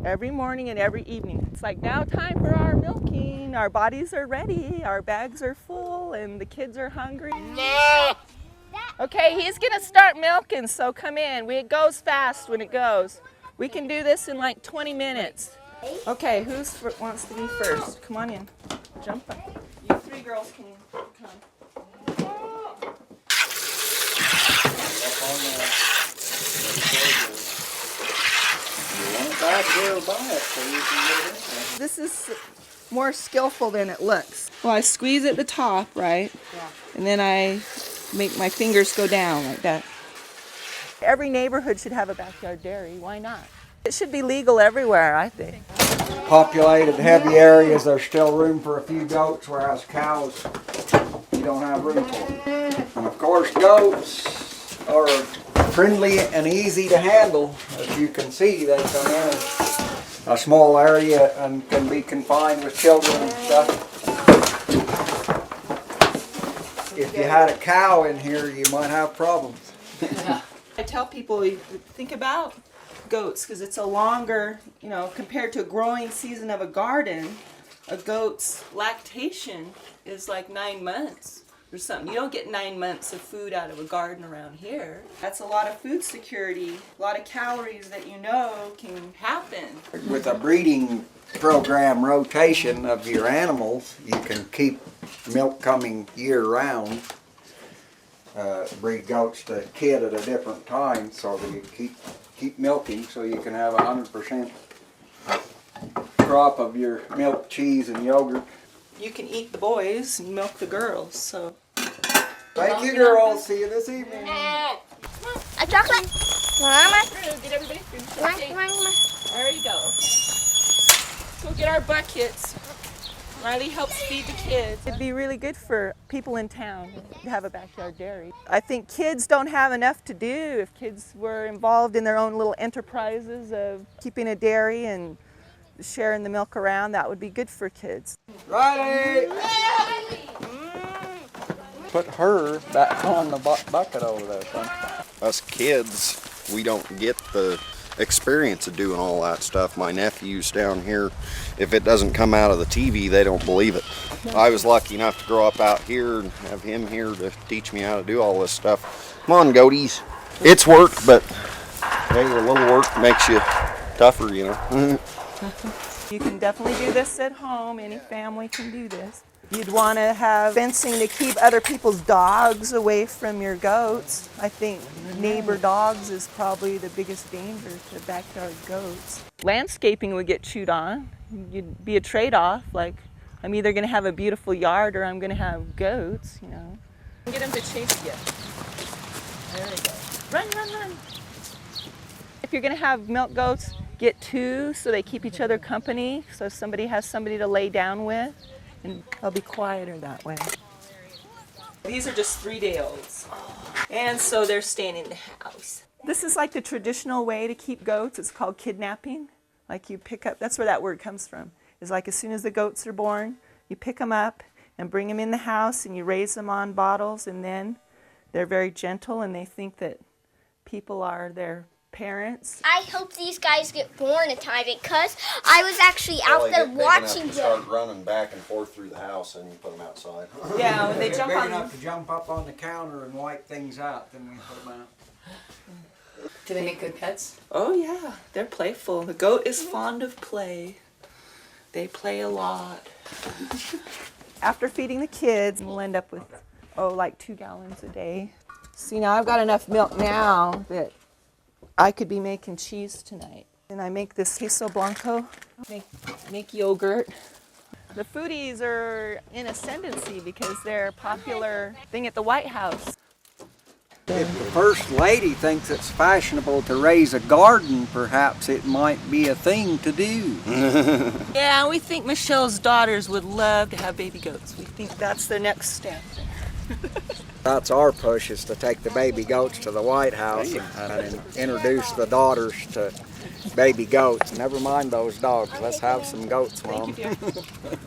every morning and every evening. It's like now time for our milking. Our bodies are ready, our bags are full, and the kids are hungry. No! Okay, he's gonna start milking, so come in. It goes fast when it goes. We can do this in like 20 minutes. Okay, wants to be first? Come on in. Jump up. You three girls can come. This is more skillful than it looks. Well, I squeeze at the top, right? Yeah. And then I make my fingers go down like that. Every neighborhood should have a backyard dairy. Why not? It should be legal everywhere, I think. Populated, heavy areas, there's still room for a few goats, whereas cows, you don't have room for. And of course, goats are friendly and easy to handle. As you can see, they come in a small area and can be confined with children and stuff. If you had a cow in here, you might have problems. I tell people, think about goats, because it's a longer, compared to a growing season of a garden, a goat's lactation is like 9 months or something. You don't get 9 months of food out of a garden around here. That's a lot of food security, a lot of calories that can happen. With a breeding program rotation of your animals, you can keep milk coming year round. Breed goats to kid at a different time so that you keep milking, so you can have 100% crop of your milk, cheese, and yogurt. You can eat the boys and milk the girls, so. Thank you, girls. See you this evening. A chocolate. Mama. Get everybody through. Mama. There you go. Go get our buckets. Riley helps feed the kids. It'd be really good for people in town to have a backyard dairy. I think kids don't have enough to do. If kids were involved in their own little enterprises of keeping a dairy and sharing the milk around, that would be good for kids. Riley! Put her back on the bucket over there, son. Us kids, we don't get the experience of doing all that stuff. My nephews down here, if it doesn't come out of the TV, they don't believe it. I was lucky enough to grow up out here and have him here to teach me how to do all this stuff. Come on, goaties. It's work, but hey, a little work makes you tougher, You can definitely do this at home. Any family can do this. You'd want to have fencing to keep other people's dogs away from your goats. I think neighbor dogs is probably the biggest danger to backyard goats. Landscaping would get chewed on. You'd be a trade-off, like I'm either going to have a beautiful yard or I'm going to have goats, Get them to chase you. There they go. Run, run, run. If you're going to have milk goats, get two so they keep each other company, so somebody has somebody to lay down with. And they'll be quieter that way. These are just 3-day-olds. And so they're staying in the house. This is like the traditional way to keep goats. It's called kidnapping. Like you pick up, that's where that word comes from. It's like as soon as the goats are born, you pick them up and bring them in the house and you raise them on bottles, and then they're very gentle and they think that people are their parents. I hope these guys get born in time because I was actually out there watching them. Start running back and forth through the house, and you put them outside. Yeah, when they jump big on enough to jump up on the counter and wipe things out, then we put them out. Do they make good pets? Oh yeah, they're playful. The goat is fond of play. They play a lot. After feeding the kids, we'll end up with, like 2 gallons a day. See, now I've got enough milk now that I could be making cheese tonight. And I make this queso blanco, make yogurt. The foodies are in ascendancy because they're a popular thing at the White House. If the First Lady thinks it's fashionable to raise a garden, perhaps it might be a thing to do. Yeah, we think Michelle's daughters would love to have baby goats. We think that's the next step. That's our push, is to take the baby goats to the White House and introduce the daughters to baby goats. Never mind those dogs. Let's have some goats, Mom. Thank you, dear.